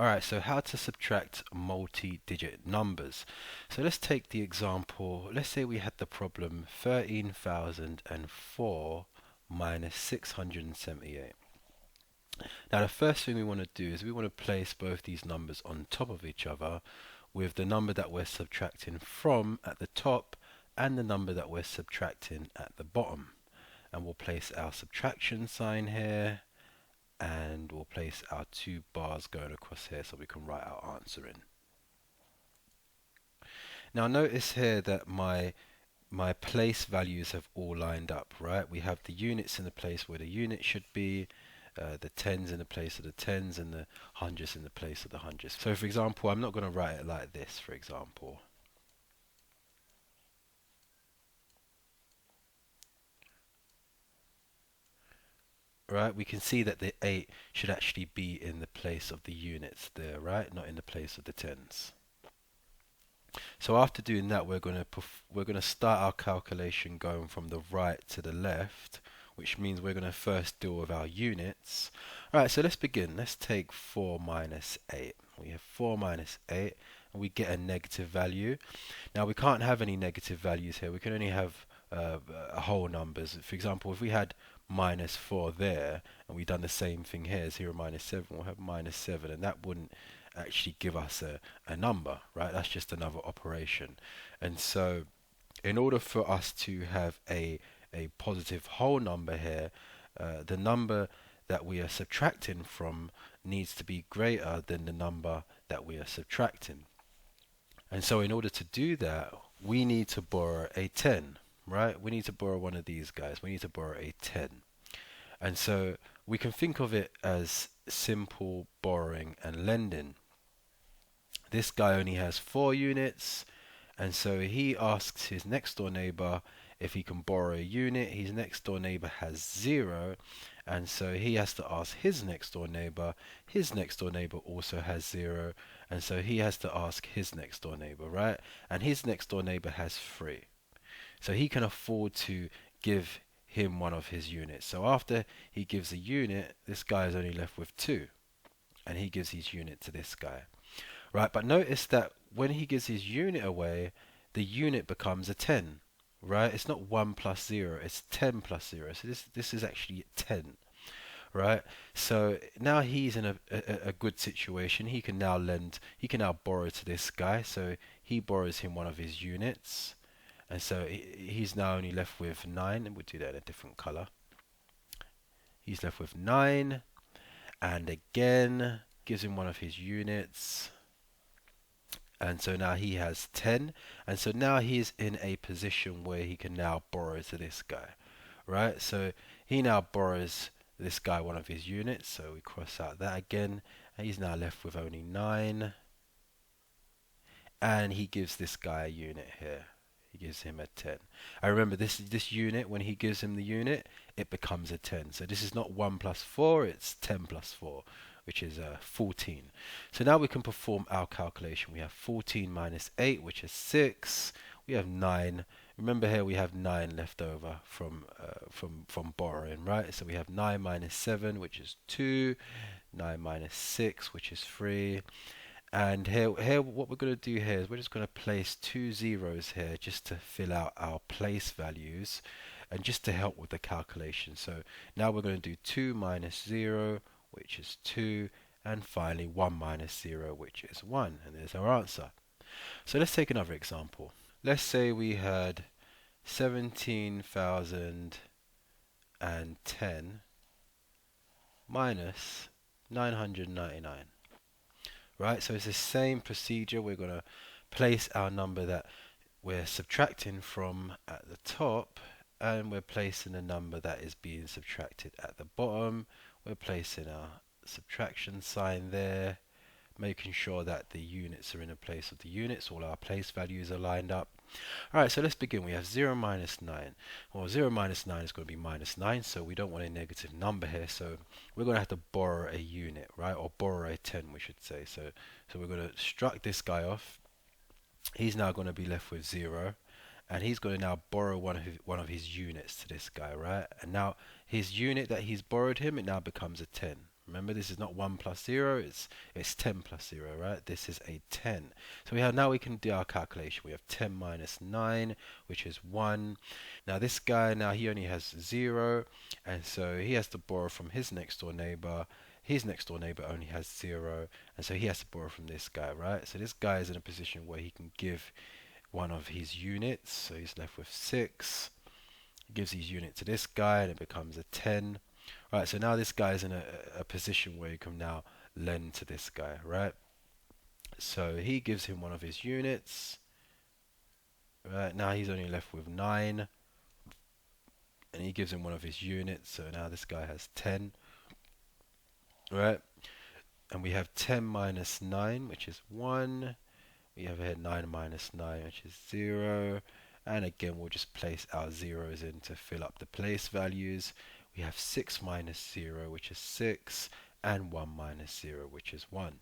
Alright, so how to subtract multi-digit numbers. So let's take the example, let's say we had the problem 13,004 minus 678. Now the first thing we want to do is we want to place both these numbers on top of each other with the number that we're subtracting from at the top and the number that we're subtracting at the bottom. And we'll place our subtraction sign here, and we'll place our two bars going across here so we can write our answer in. Now notice here that my place values have all lined up, right? We have the units in the place where the units should be, the tens in the place of the tens, and the hundreds in the place of the hundreds. So for example, I'm not going to write it like this, for example. Right, we can see that the 8 should actually be in the place of the units there, right? Not in the place of the tens. So after doing that, we're going to start our calculation going from the right to the left, which means we're going to first deal with our units. Alright, so let's begin. Let's take 4 minus 8. We have 4 minus 8, and we get a negative value. Now we can't have any negative values here. We can only have whole numbers. For example, if we had minus 4 there, and we've done the same thing here, 0 minus 7, we'll have minus 7, and that wouldn't actually give us a number, right? That's just another operation. And so in order for us to have a positive whole number here, the number that we are subtracting from needs to be greater than the number that we are subtracting. And so in order to do that, we need to borrow a 10, right? We need to borrow one of these guys. We need to borrow a 10. And so we can think of it as simple borrowing and lending. This guy only has 4 units, and so he asks his next door neighbor if he can borrow a unit. His next door neighbor has 0, and so he has to ask his next door neighbor. His next door neighbor also has 0, and so he has to ask his next door neighbor, right? And his next door neighbor has 3. So he can afford to give him one of his units. So after he gives a unit, this guy is only left with 2, and he gives his unit to this guy. Right, but notice that when he gives his unit away, the unit becomes a 10, right? It's not 1 plus 0, it's 10 plus 0. So this is actually 10, right? So now he's in a good situation. He can now borrow to this guy. So he borrows him one of his units, and so he's now only left with 9, and we'll do that in a different color. He's left with 9, and again gives him one of his units. And so now he has 10, and so now he's in a position where he can now borrow to this guy, right? So he now borrows this guy one of his units, so we cross out that again, and he's now left with only 9, and he gives this guy a unit here. He gives him a 10. And remember, this unit, when he gives him the unit, it becomes a 10. So this is not 1 plus 4, it's 10 plus 4. Which is 14. So now we can perform our calculation. We have 14 minus 8, which is 6. We have 9. Remember here we have 9 left over from borrowing, right? So we have 9 minus 7, which is 2. 9 minus 6, which is 3. And here what we're going to do here is we're just going to place 2 zeros here just to fill out our place values and just to help with the calculation. So now we're going to do 2 minus 0, which is 2, and finally 1 minus 0, which is 1, and there's our answer. So let's take another example. Let's say we had 17,010 minus 999. Right, so it's the same procedure. We're going to place our number that we're subtracting from at the top, and we're placing the number that is being subtracted at the bottom. We're placing our subtraction sign there, making sure that the units are in the place of the units. All our place values are lined up. Alright, so let's begin. We have 0 minus 9. Well, 0 minus 9 is going to be minus 9, so we don't want a negative number here. So we're going to have to borrow a unit, right? Or borrow a 10, we should say. So we're going to struck this guy off. He's now going to be left with 0. And he's going to now borrow one of his units to this guy, right? And now his unit that he's borrowed him, it now becomes a 10, Remember, this is not 1 plus 0, it's 10 plus 0, right? This is a 10. So we have, now we can do our calculation. We have 10 minus 9, which is 1. Now this guy, now he only has 0, and so he has to borrow from his next door neighbor. His next door neighbor only has 0, and so he has to borrow from this guy, right? So this guy is in a position where he can give one of his units, so he's left with 6. He gives his unit to this guy, and it becomes a 10. Right, so now this guy is in a position where you can now lend to this guy, right? So he gives him one of his units. Right, now he's only left with 9. And he gives him one of his units, so now this guy has 10. Right? And we have 10 minus 9, which is 1. We have here 9 minus 9, which is 0. And again, we'll just place our zeros in to fill up the place values. We have 6 minus 0, which is 6, and 1 minus 0, which is 1.